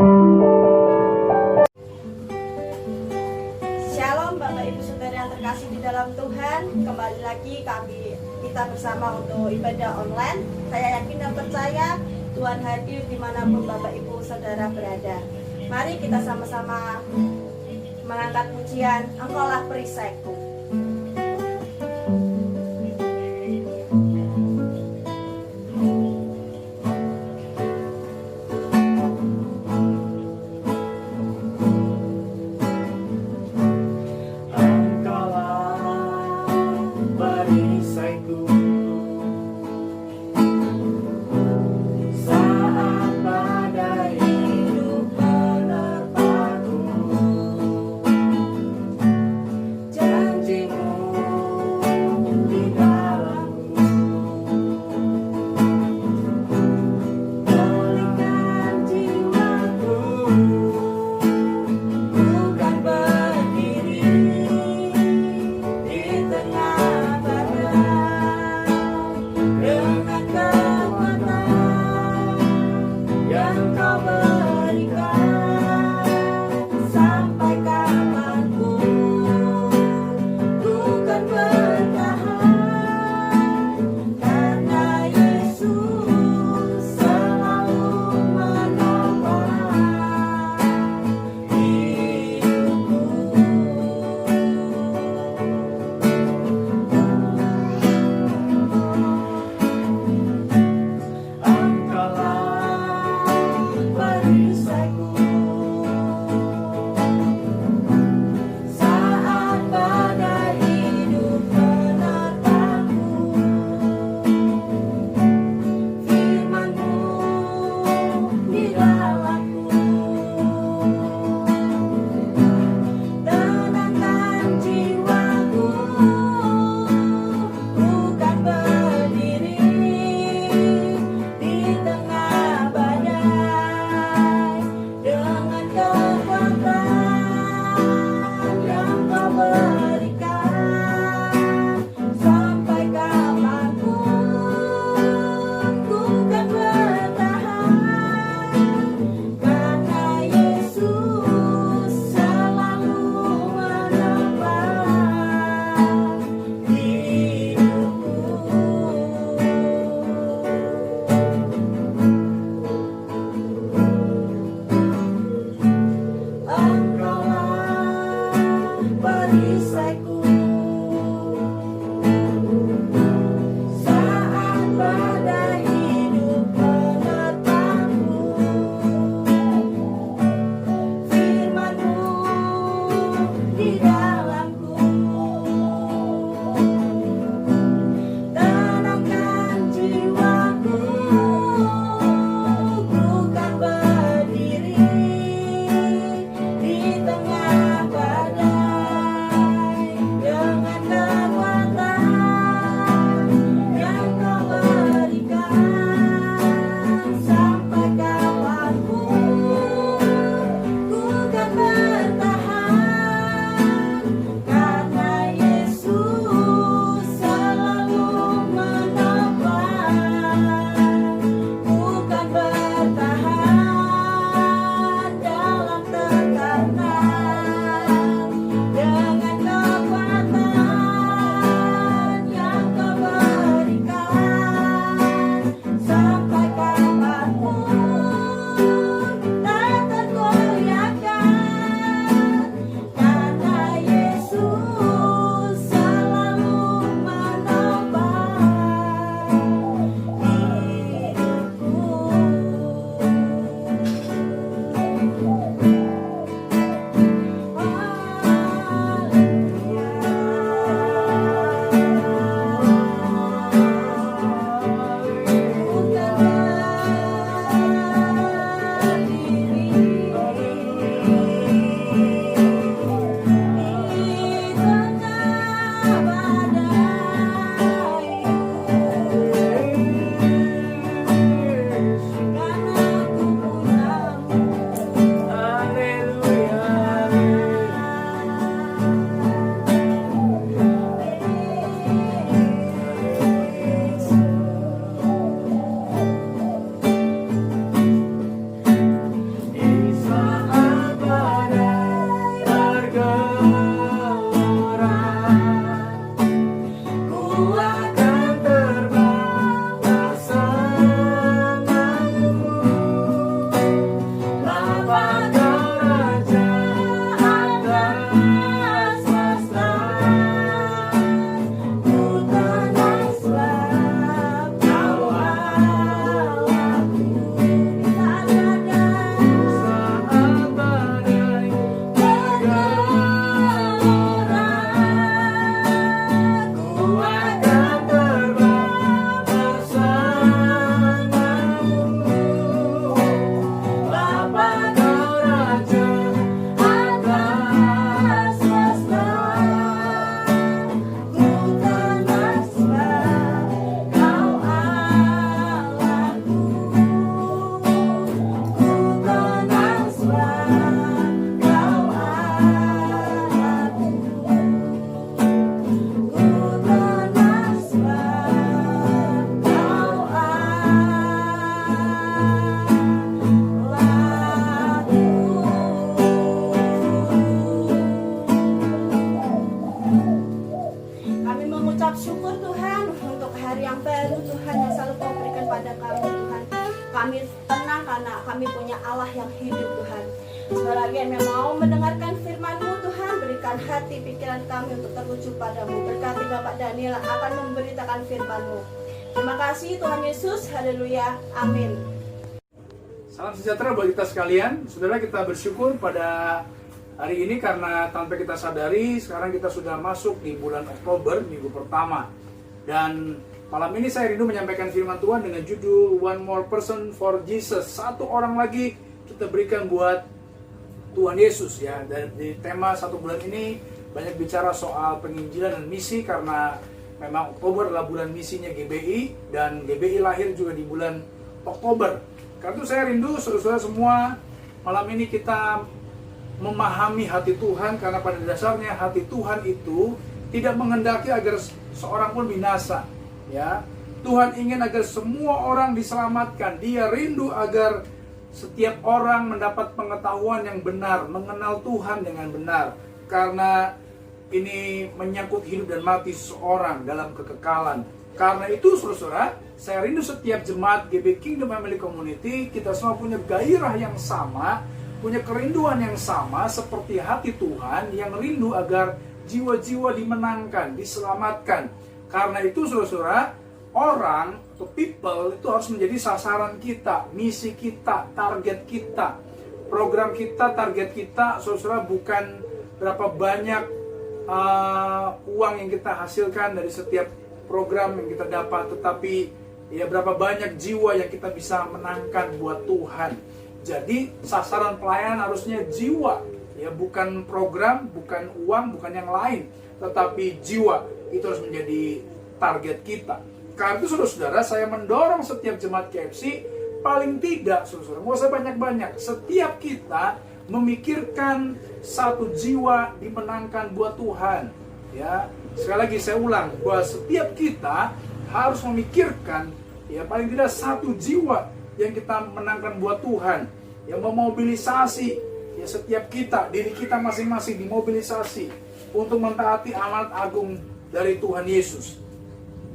Shalom Bapak Ibu Saudara yang terkasih di dalam Tuhan. Kembali lagi kita bersama untuk ibadah online. Saya yakin dan percaya Tuhan hadir dimanapun Bapak Ibu Saudara berada. Mari kita sama-sama mengangkat pujian Engkaulah perisaiku. Janji Bagi yang mau mendengarkan firman-Mu, Tuhan, berikan hati pikiran kami untuk tertuju padamu. Berkati Bapak Daniel akan memberitakan firman-Mu. Terima kasih Tuhan Yesus, haleluya, amin. Salam sejahtera buat kita sekalian. Saudara, kita bersyukur pada hari ini karena tanpa kita sadari sekarang kita sudah masuk di bulan Oktober, minggu pertama. Dan malam ini saya rindu menyampaikan firman Tuhan dengan judul One More Person for Jesus. Satu orang lagi kita berikan buat Tuhan Yesus, ya. Dan di tema satu bulan ini banyak bicara soal penginjilan dan misi, karena memang Oktober adalah bulan misinya GBI, dan GBI lahir juga di bulan Oktober. Karena itu saya rindu saudara-saudara semua malam ini kita memahami hati Tuhan, karena pada dasarnya hati Tuhan itu tidak menghendaki agar seorang pun binasa, ya. Tuhan ingin agar semua orang diselamatkan. Dia rindu agar setiap orang mendapat pengetahuan yang benar, mengenal Tuhan dengan benar, karena ini menyangkut hidup dan mati seseorang dalam kekekalan. Karena itu saudara-saudara, saya rindu setiap jemaat GB Kingdom Family Community, kita semua punya gairah yang sama, punya kerinduan yang sama seperti hati Tuhan yang rindu agar jiwa-jiwa dimenangkan, diselamatkan. Karena itu saudara-saudara, orang atau people itu harus menjadi sasaran kita, misi kita, target kita, program kita, target kita. Saudara-saudara, bukan berapa banyak uang yang kita hasilkan dari setiap program yang kita dapat, tetapi ya berapa banyak jiwa yang kita bisa menangkan buat Tuhan. Jadi sasaran pelayanan harusnya jiwa, ya, bukan program, bukan uang, bukan yang lain, tetapi jiwa itu harus menjadi target kita. Karena itu saudara-saudara, saya mendorong setiap jemaat KFC, paling tidak saudara-saudara, mau saya banyak-banyak, setiap kita memikirkan satu jiwa dimenangkan buat Tuhan, ya. Sekali lagi saya ulang, bahwa setiap kita harus memikirkan, ya, paling tidak satu jiwa yang kita menangkan buat Tuhan, yang memobilisasi, ya, setiap kita, diri kita masing-masing dimobilisasi untuk mentaati amanat agung dari Tuhan Yesus.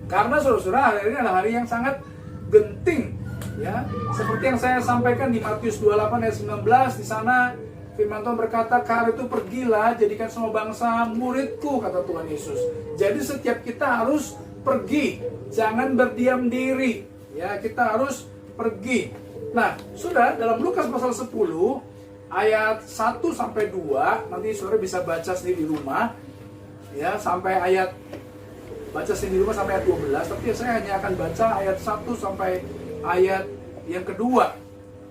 Karena saudara-saudara, hari ini adalah hari yang sangat genting, ya. Seperti yang saya sampaikan di Matius 28 ayat 19, di sana firman Tuhan berkata, "Karena itu pergilah, jadikan semua bangsa muridku," kata Tuhan Yesus. Jadi setiap kita harus pergi, jangan berdiam diri, ya, kita harus pergi. Nah, sudah dalam Lukas pasal 10 ayat 1 sampai 2, nanti saudara bisa baca sendiri di rumah, ya, sampai ayat baca sendiri di rumah sampai ayat 12, tapi saya hanya akan baca ayat 1 sampai ayat yang kedua.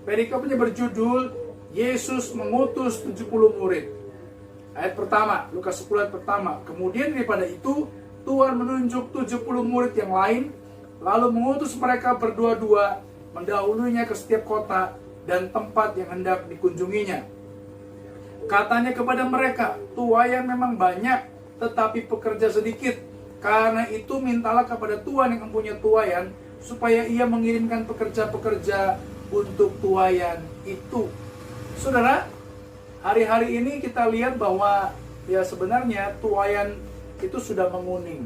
Perikopnya berjudul Yesus mengutus 70 murid. Ayat pertama, Lukas 10 ayat pertama. "Kemudian daripada itu Tuhan menunjuk 70 murid yang lain, lalu mengutus mereka berdua-dua, mendahulunya ke setiap kota dan tempat yang hendak dikunjunginya. Katanya kepada mereka, tuaian memang banyak, tetapi pekerja sedikit. Karena itu mintalah kepada Tuhan yang mempunyai tuaian, supaya ia mengirimkan pekerja-pekerja untuk tuaian itu." Saudara, hari-hari ini kita lihat bahwa ya sebenarnya tuaian itu sudah menguning,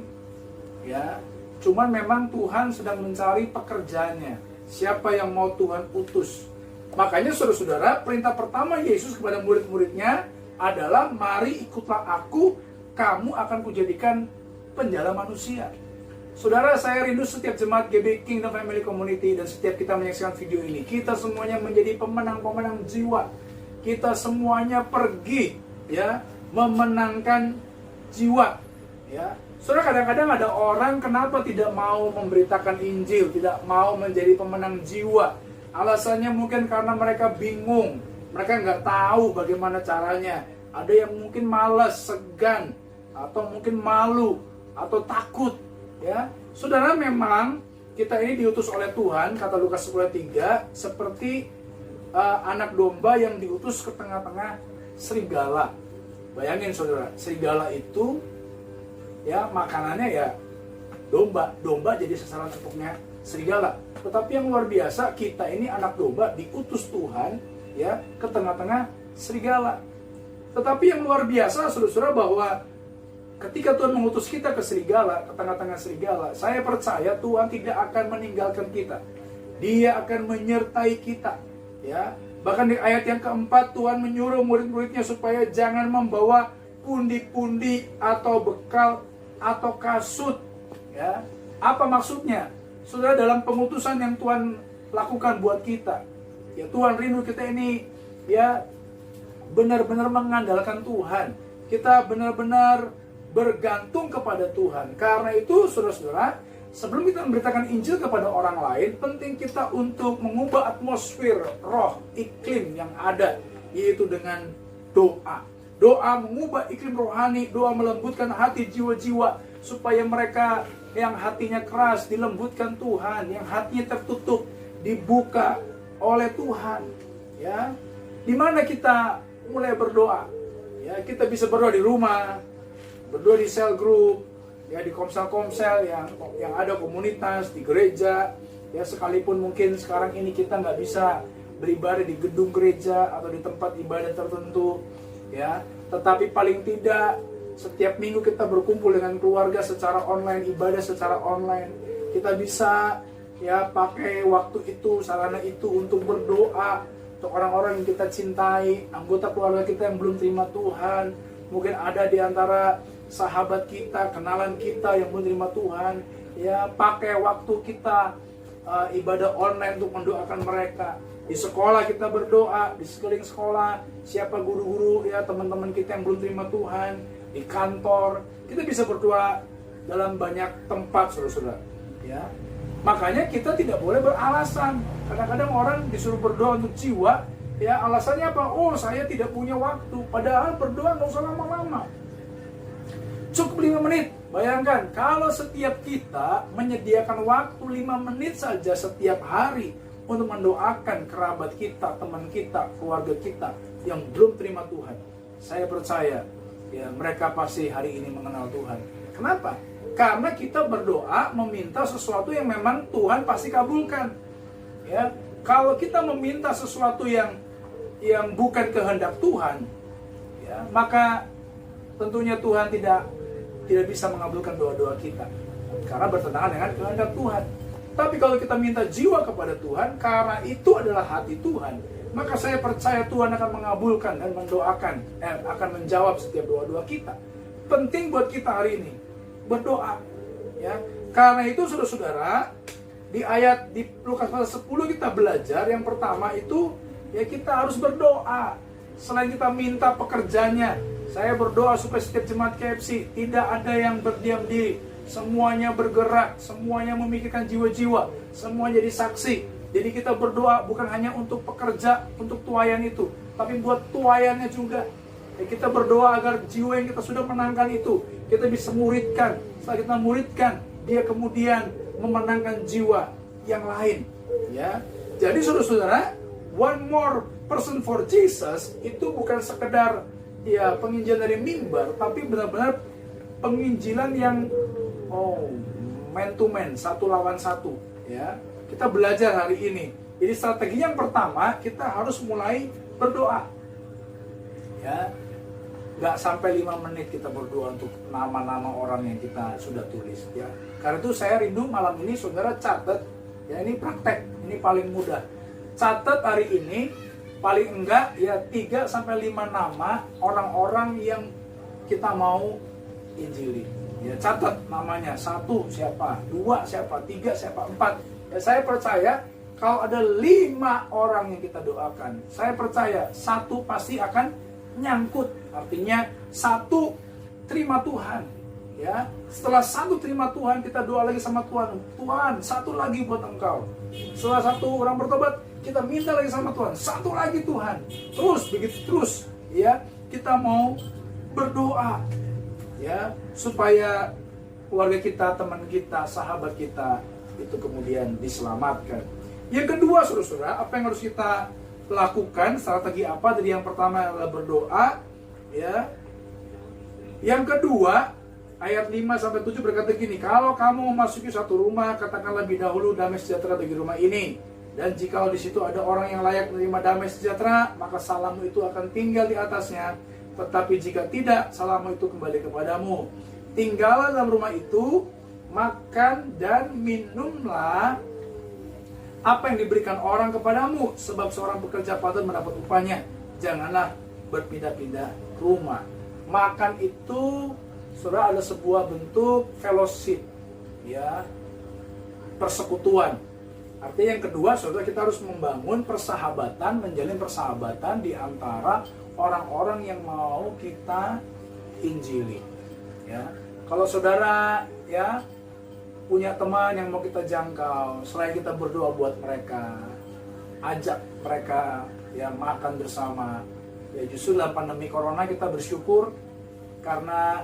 ya. Cuman memang Tuhan sedang mencari pekerjaannya. Siapa yang mau Tuhan utus? Makanya saudara-saudara, perintah pertama Yesus kepada murid-muridnya adalah, "Mari ikutlah aku, kamu akan kujadikan penjala manusia." Saudara, saya rindu setiap jemaat GB Kingdom Family Community dan setiap kita menyaksikan video ini, kita semuanya menjadi pemenang-pemenang jiwa. Kita semuanya pergi, ya, memenangkan jiwa, ya. Saudara, kadang-kadang ada orang kenapa tidak mau memberitakan Injil, tidak mau menjadi pemenang jiwa. Alasannya mungkin karena mereka bingung, mereka nggak tahu bagaimana caranya. Ada yang mungkin malas, segan, atau mungkin malu, atau takut, ya. Saudara, memang kita ini diutus oleh Tuhan, kata Lukas 10:3, seperti anak domba yang diutus ke tengah-tengah serigala. Bayangin saudara, serigala itu, ya, makanannya ya domba, domba jadi sasaran empuknya serigala. Tetapi yang luar biasa, kita ini anak domba diutus Tuhan, ya, ke tengah-tengah serigala. Tetapi yang luar biasa saudara-saudara, bahwa ketika Tuhan mengutus kita ke serigala, ke tengah-tengah serigala, saya percaya Tuhan tidak akan meninggalkan kita. Dia akan menyertai kita, ya. Bahkan di ayat yang keempat, Tuhan menyuruh murid-muridnya supaya jangan membawa pundi-pundi atau bekal atau kasut. Ya, apa maksudnya? Saudara, dalam pengutusan yang Tuhan lakukan buat kita, ya Tuhan rindu kita ini ya benar-benar mengandalkan Tuhan. Kita benar-benar bergantung kepada Tuhan. Karena itu, saudara-saudara, sebelum kita memberitakan Injil kepada orang lain, penting kita untuk mengubah atmosfer roh, iklim yang ada, yaitu dengan doa. Doa mengubah iklim rohani, doa melembutkan hati jiwa-jiwa, supaya mereka yang hatinya keras dilembutkan Tuhan, yang hatinya tertutup dibuka oleh Tuhan. Ya, di mana kita mulai berdoa? Ya, kita bisa berdoa di rumah, berdoa di cell group, ya di komsel-komsel yang ada komunitas, di gereja. Ya, sekalipun mungkin sekarang ini kita nggak bisa beribadah di gedung gereja atau di tempat ibadah tertentu, ya, tetapi paling tidak setiap minggu kita berkumpul dengan keluarga secara online, ibadah secara online. Kita bisa ya pakai waktu itu, sarana itu untuk berdoa untuk orang-orang yang kita cintai, anggota keluarga kita yang belum terima Tuhan. Mungkin ada di antara sahabat kita, kenalan kita yang belum terima Tuhan. Ya, pakai waktu kita ibadah online untuk mendoakan mereka. Di sekolah kita berdoa, di sekeliling sekolah, siapa guru-guru ya teman-teman kita yang belum terima Tuhan, di kantor, kita bisa berdoa dalam banyak tempat, saudara-saudara. Ya, makanya kita tidak boleh beralasan. Kadang-kadang orang disuruh berdoa untuk jiwa, ya alasannya apa? Oh, saya tidak punya waktu. Padahal berdoa nggak usah lama-lama. Cukup 5 menit. Bayangkan, kalau setiap kita menyediakan waktu 5 menit saja setiap hari untuk mendoakan kerabat kita, teman kita, keluarga kita yang belum terima Tuhan. Saya percaya, ya mereka pasti hari ini mengenal Tuhan. Kenapa? Karena kita berdoa meminta sesuatu yang memang Tuhan pasti kabulkan. Ya, kalau kita meminta sesuatu yang bukan kehendak Tuhan, ya, maka tentunya Tuhan tidak bisa mengabulkan doa-doa kita karena bertentangan dengan kehendak Tuhan. Tapi kalau kita minta jiwa kepada Tuhan, karena itu adalah hati Tuhan, maka saya percaya Tuhan akan mengabulkan dan mendoakan, akan menjawab setiap doa-doa kita. Penting buat kita hari ini berdoa, ya. Karena itu saudara-saudara, di Lukas pasal 10 kita belajar yang pertama itu ya kita harus berdoa. Selain kita minta pekerjanya, saya berdoa supaya setiap jemaat KFC tidak ada yang berdiam diri, semuanya bergerak, semuanya memikirkan jiwa-jiwa, semuanya jadi saksi. Jadi kita berdoa bukan hanya untuk pekerja, untuk tuayan itu, tapi buat tuayannya juga. Ya, kita berdoa agar jiwa yang kita sudah menangkan itu, kita bisa muridkan. Setelah kita muridkan, dia kemudian memenangkan jiwa yang lain. Ya, jadi saudara-saudara, one more person for Jesus itu bukan sekedar ya penginjilan dari mimbar, tapi benar-benar penginjilan yang man to man, 1 lawan 1. Ya, kita belajar hari ini. Jadi strategi yang pertama, kita harus mulai berdoa. Ya, nggak sampai 5 menit kita berdoa untuk nama-nama orang yang kita sudah tulis. Ya, karena itu saya rindu malam ini saudara catat. Ya, ini praktek, ini paling mudah. Catat hari ini paling enggak ya 3-5 nama orang-orang yang kita mau injili. Ya, catat namanya, 1 siapa, 2 siapa, 3 siapa, 4. Ya, saya percaya kalau ada 5 orang yang kita doakan, saya percaya 1 pasti akan nyangkut. Artinya 1 terima Tuhan. Ya, setelah 1 terima Tuhan, kita doa lagi sama Tuhan. Tuhan, 1 lagi buat Engkau. Setelah 1 orang bertobat, kita minta lagi sama Tuhan. 1 lagi Tuhan. Terus begitu terus. Ya, kita mau berdoa. Ya, supaya keluarga kita, teman kita, sahabat kita itu kemudian diselamatkan. Yang kedua, saudara-saudara, apa yang harus kita lakukan? Strategi apa? Jadi yang pertama adalah berdoa. Ya. Yang kedua, ayat 5-7 berkata gini, kalau kamu memasuki satu rumah, katakan lebih dahulu damai sejahtera bagi rumah ini. Dan jika di situ ada orang yang layak menerima damai sejahtera, maka salammu itu akan tinggal di atasnya. Tetapi jika tidak, salammu itu kembali kepadamu. Tinggallah dalam rumah itu, makan dan minumlah apa yang diberikan orang kepadamu, sebab seorang pekerja patut mendapat upahnya. Janganlah berpindah-pindah rumah. Makan itu, saudara, ada sebuah bentuk fellowship, ya, persekutuan. Artinya yang kedua, saudara, kita harus membangun persahabatan, menjalin persahabatan di antara orang-orang yang mau kita injili. Ya, kalau saudara, ya, punya teman yang mau kita jangkau, selain kita berdoa buat mereka, ajak mereka, ya, makan bersama. Ya, justru dalam pandemi corona kita bersyukur karena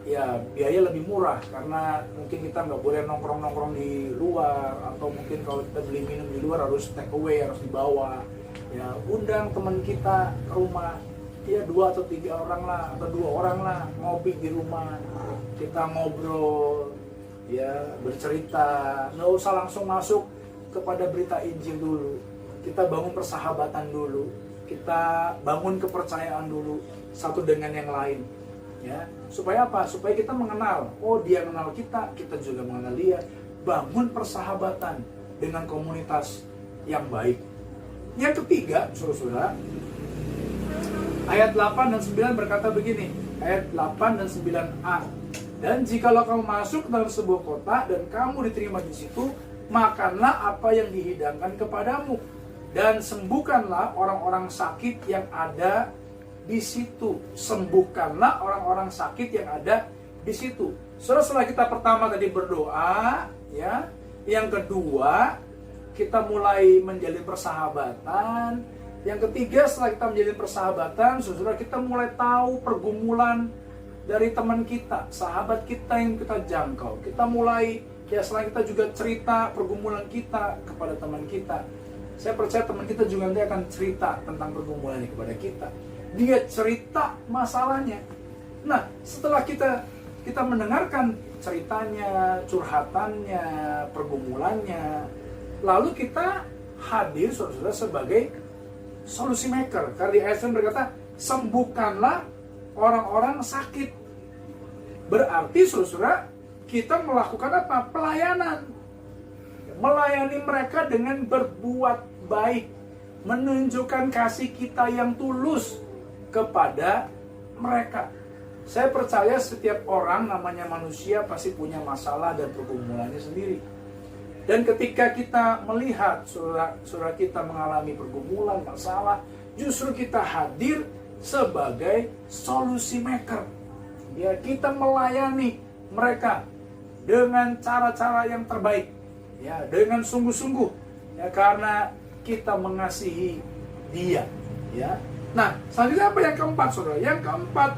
ya biaya lebih murah, karena mungkin kita nggak boleh nongkrong-nongkrong di luar, atau mungkin kalau kita beli minum di luar harus take away, harus dibawa. Ya, undang teman kita ke rumah, ya 2 atau 3 orang lah, atau 2 orang lah, ngopi di rumah, kita ngobrol, ya, bercerita. Nggak usah langsung masuk kepada berita Injil dulu, kita bangun persahabatan dulu, kita bangun kepercayaan dulu satu dengan yang lain, ya, supaya apa? Supaya kita mengenal, oh dia mengenal kita, kita juga mengenal dia. Bangun persahabatan dengan komunitas yang baik. Yang ketiga, saudara, ayat 8 dan 9 berkata begini, ayat 8 dan 9a. Dan jikalau kamu masuk ke dalam sebuah kota dan kamu diterima di situ, makanlah apa yang dihidangkan kepadamu, dan sembuhkanlah orang-orang sakit yang ada di situ. Sembuhkanlah orang-orang sakit yang ada di situ. Setelah kita pertama tadi berdoa, ya, yang kedua kita mulai menjalin persahabatan. Yang ketiga, setelah kita menjalin persahabatan, saudara, kita mulai tahu pergumulan dari teman kita, sahabat kita yang kita jangkau. Kita mulai, ya, setelah kita juga cerita pergumulan kita kepada teman kita. Saya percaya teman kita juga nanti akan cerita tentang pergumulannya kepada kita. Dia cerita masalahnya. Nah, setelah kita mendengarkan ceritanya, curhatannya, pergumulannya, lalu kita hadir, saudara, sebagai solusi maker. Karena di ayat 9 berkata, sembuhkanlah orang-orang sakit. Berarti, saudara, kita melakukan apa? Pelayanan. Melayani mereka dengan berbuat baik, menunjukkan kasih kita yang tulus kepada mereka. Saya percaya setiap orang, namanya manusia, pasti punya masalah dan pergumulannya sendiri. Dan ketika kita melihat saudara kita mengalami pergumulan, masalah, justru kita hadir sebagai solusi maker. Ya, kita melayani mereka dengan cara-cara yang terbaik. Ya, dengan sungguh-sungguh, ya, karena kita mengasihi dia, ya. Nah, selanjutnya apa yang keempat, saudara? Yang keempat,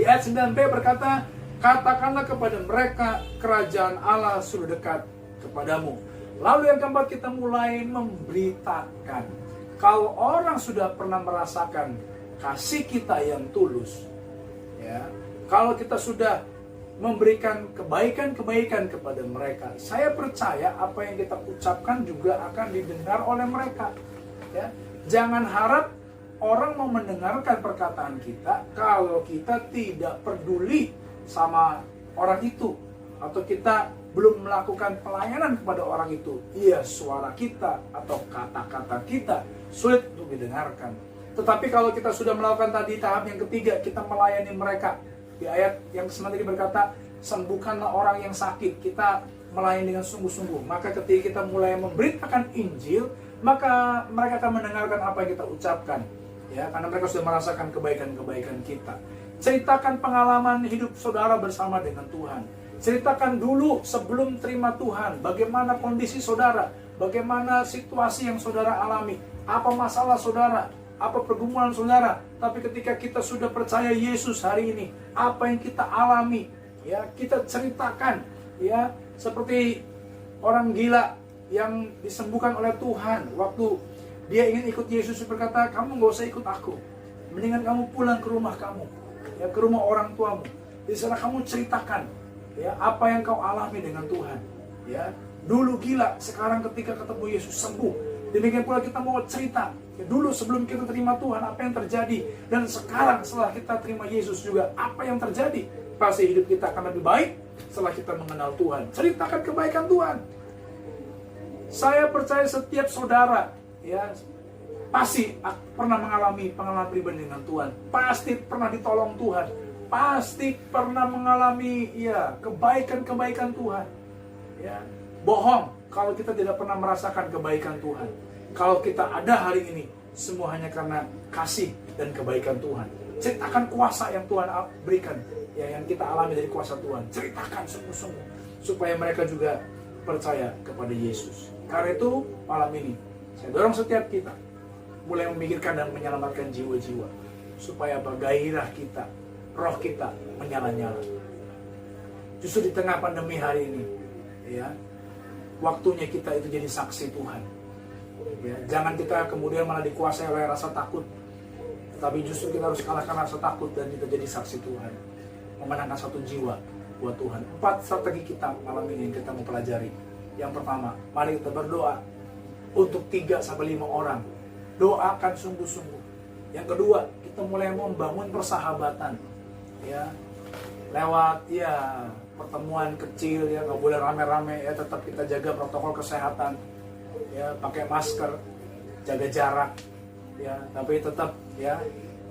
di ayat 9b berkata, katakanlah kepada mereka, kerajaan Allah sudah dekat kepadamu. Lalu yang keempat, kita mulai memberitakan. Kalau orang sudah pernah merasakan kasih kita yang tulus, ya, kalau kita sudah memberikan kebaikan-kebaikan kepada mereka, saya percaya apa yang kita ucapkan juga akan didengar oleh mereka. Ya, jangan harap orang mau mendengarkan perkataan kita kalau kita tidak peduli sama orang itu, atau kita belum melakukan pelayanan kepada orang itu. Iya, suara kita atau kata-kata kita sulit untuk didengarkan. Tetapi kalau kita sudah melakukan tadi tahap yang ketiga, kita melayani mereka. Di ayat yang selanjutnya berkata, sembuhkanlah orang yang sakit. Kita melayani dengan sungguh-sungguh. Maka ketika kita mulai memberitakan Injil, maka mereka akan mendengarkan apa yang kita ucapkan. Ya, karena mereka sudah merasakan kebaikan-kebaikan kita. Ceritakan pengalaman hidup saudara bersama dengan Tuhan. Ceritakan dulu sebelum terima Tuhan, bagaimana kondisi saudara, bagaimana situasi yang saudara alami, apa masalah saudara, apa pergumulan saudara. Tapi ketika kita sudah percaya Yesus hari ini, apa yang kita alami, ya, kita ceritakan, ya, seperti orang gila yang disembuhkan oleh Tuhan. Waktu dia ingin ikut Yesus, berkata, kamu gak usah ikut aku, mendingan kamu pulang ke rumah kamu, ya, ke rumah orang tuamu. Di sana kamu ceritakan, ya, apa yang kau alami dengan Tuhan. Ya, dulu gila, sekarang ketika ketemu Yesus sembuh. Demikian pula kita mau cerita, ya, dulu sebelum kita terima Tuhan apa yang terjadi, dan sekarang setelah kita terima Yesus juga apa yang terjadi. Pasti hidup kita akan lebih baik setelah kita mengenal Tuhan. Ceritakan kebaikan Tuhan. Saya percaya setiap saudara ya pasti pernah mengalami pengalaman pribadi dengan Tuhan, pasti pernah ditolong Tuhan, pasti pernah mengalami ya kebaikan-kebaikan Tuhan. Ya, bohong kalau kita tidak pernah merasakan kebaikan Tuhan. Kalau kita ada hari ini, semua hanya karena kasih dan kebaikan Tuhan. Ceritakan kuasa yang Tuhan berikan, ya yang kita alami dari kuasa Tuhan. Ceritakan sungguh-sungguh supaya mereka juga percaya kepada Yesus. Karena itu malam ini saya dorong setiap kita mulai memikirkan dan menyelamatkan jiwa-jiwa supaya gairah kita, roh kita menyala-nyala. Justru di tengah pandemi hari ini, ya, waktunya kita itu jadi saksi Tuhan. Ya, jangan kita kemudian malah dikuasai oleh rasa takut, tapi justru kita harus kalahkan rasa takut dan kita jadi saksi Tuhan, memenangkan satu jiwa buat Tuhan. 4 strategi kita malam ini yang kita mau pelajari. Yang pertama, mari kita berdoa untuk 3-5 orang. Doakan sungguh-sungguh. Yang kedua, kita mulai membangun persahabatan, ya, lewat ya pertemuan kecil, ya nggak boleh rame-rame, ya tetap kita jaga protokol kesehatan, ya pakai masker, jaga jarak, ya tapi tetap ya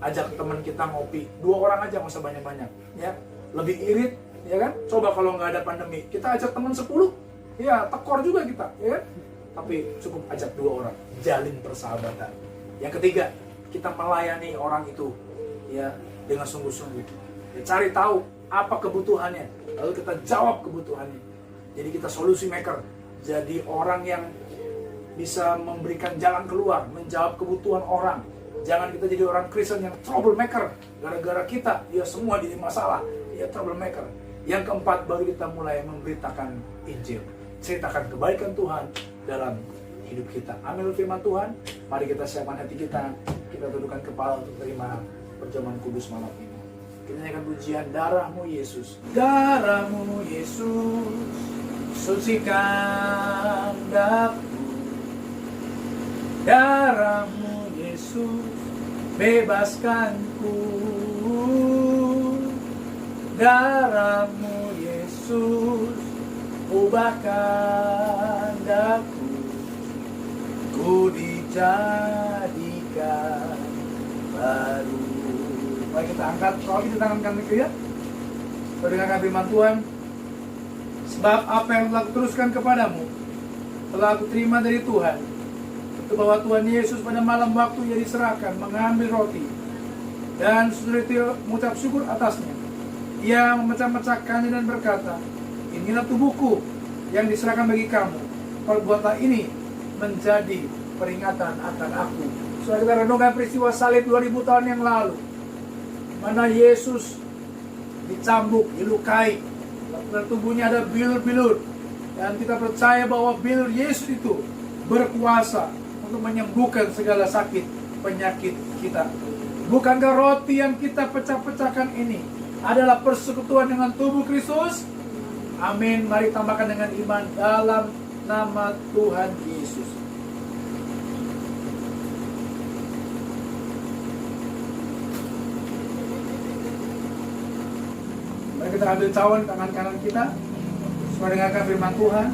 ajak teman kita ngopi, 2 orang aja, nggak usah banyak-banyak, ya lebih irit, ya kan? Coba kalau nggak ada pandemi, kita ajak teman 10, ya tekor juga kita, ya kan? Tapi cukup ajak 2 orang, jalin persahabatan. Yang ketiga, kita melayani orang itu ya dengan sungguh-sungguh. Ya, cari tahu apa kebutuhannya, lalu kita jawab kebutuhannya. Jadi kita solusi maker, jadi orang yang bisa memberikan jalan keluar, menjawab kebutuhan orang. Jangan kita jadi orang Kristen yang troublemaker, gara-gara kita ya semua jadi masalah, ya troublemaker. Yang keempat, baru kita mulai memberitakan Injil, ceritakan kebaikan Tuhan dalam hidup kita. Ambil firman Tuhan, mari kita siapkan hati kita tundukkan kepala untuk terima perjamuan kudus malam ini. Kita nyanyikan pujian darahmu Yesus. Darahmu Yesus, sucikan daku. Darahmu Yesus, bebaskanku. Darahmu Yesus, ubahkan daku. Ku dijadikan baru. Mari kita angkat kita tangan kami ya. Mendengarkan firman Tuhan. Sebab apa yang telah kuteruskan kepadamu telah aku terima dari Tuhan, itu bahwa Tuhan Yesus pada malam waktu ia diserahkan mengambil roti, dan sesudah itu mengucap syukur atasnya. Ia memecah-mecahkannya dan berkata, inilah tubuhku yang diserahkan bagi kamu. Perbuatlah ini menjadi peringatan akan aku. Saudara, kita renungkan peristiwa salib 2000 tahun yang lalu, mana Yesus dicambuk, dilukai, dan tubuhnya ada bilur-bilur, dan kita percaya bahwa bilur Yesus itu berkuasa untuk menyembuhkan segala sakit penyakit kita. Bukankah roti yang kita pecah-pecahkan ini adalah persekutuan dengan tubuh Kristus? Amin. Mari tambahkan dengan iman dalam nama Tuhan Yesus. Mari kita ambil cawan tangan kanan kita, mendengarkan firman Tuhan.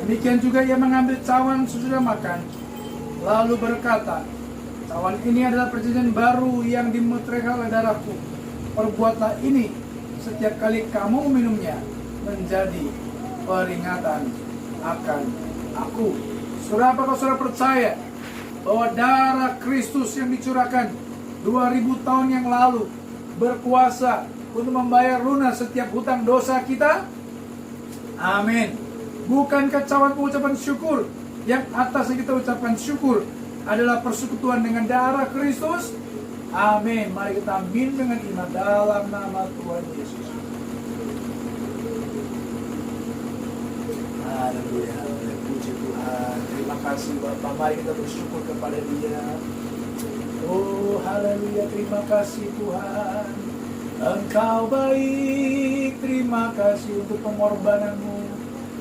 Demikian juga ia mengambil cawan sesudah makan, lalu berkata, cawan ini adalah perjanjian baru yang dimeteraikan oleh darahku. Perbuatlah ini setiap kali kamu minumnya, menjadi peringatan akan aku. Saudara, apakah saudara percaya bahwa darah Kristus yang dicurahkan 2000 tahun yang lalu berkuasa untuk membayar lunas setiap hutang dosa kita? Amin. Bukankah cawan pengucapan syukur yang atasnya kita ucapkan syukur adalah persekutuan dengan darah Kristus? Amin. Mari kita amin dengan iman dalam nama Tuhan Yesus. Haleluya. Puji Tuhan. Terima kasih Bapak. Mari kita bersyukur kepada Dia. Oh, haleluya. Terima kasih Tuhan. Engkau baik. Terima kasih untuk pengorbananmu,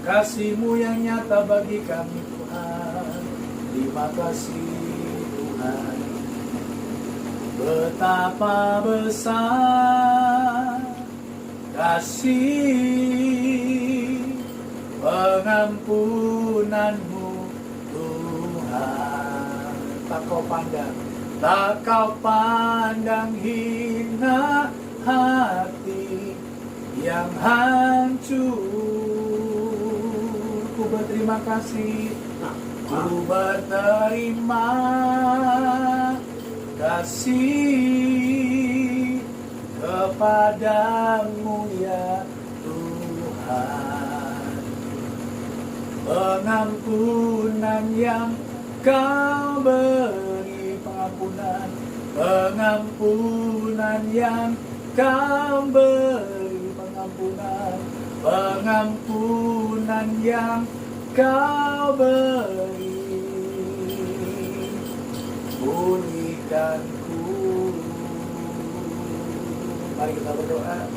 kasih-Mu yang nyata bagi kami Tuhan. Terima kasih Tuhan. Betapa besar kasih pengampunanmu Tuhan. Tak kau pandang, tak kau pandang hina hati yang hancur. Ku berterima kasih, ku berterima kasih kepadamu ya Tuhan. Pengampunan yang kau beri, pengampunan yang kau beri, pengampunan yang kau beri, pulihkanku. Mari kita berdoa.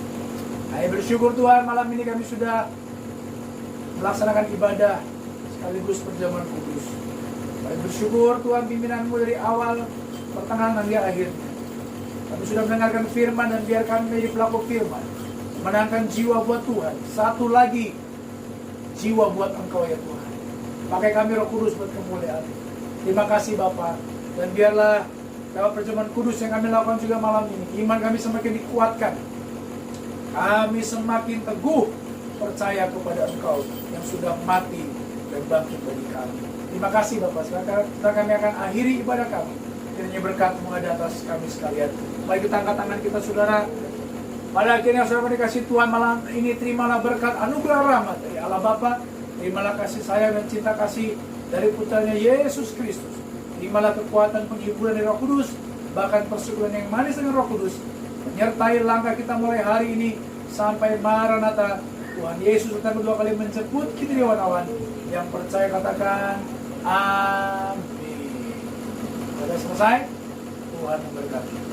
Ayo bersyukur Tuhan, malam ini kami sudah melaksanakan ibadah sekaligus perjamuan kudus. Kami bersyukur Tuhan pimpinanmu dari awal, pertengahan, dan akhirnya. Kami sudah mendengarkan firman dan biar kami menjadi pelaku firman, menangkan jiwa buat Tuhan. Satu lagi, jiwa buat Engkau ya Tuhan. Pakai kami Roh Kudus buat kemuliaan. Terima kasih Bapa. Dan biarlah lewat perjamuan kudus yang kami lakukan juga malam ini, iman kami semakin dikuatkan. Kami semakin teguh percaya kepada Engkau yang sudah mati dan bangkit bagi kami. Terima kasih Bapak. Sekarang kami akan akhiri ibadah kami. Kiranya berkat mengalir atas kami sekalian. Mari kita angkat tangan kita saudara. Pada akhirnya saudara dikasih Tuhan malam ini, terimalah berkat anugerah rahmat dari Allah Bapa. Terimalah kasih sayang dan cinta kasih dari putranya Yesus Kristus. Terimalah kekuatan penghiburan dari Roh Kudus, bahkan persekutuan yang manis dengan Roh Kudus, menyertai langkah kita mulai hari ini sampai Maranatha. Tuhan Yesus datang kedua kali menjemput kita di awan-awan. Yang percaya katakan amin. Sudah selesai? Tuhan memberkati.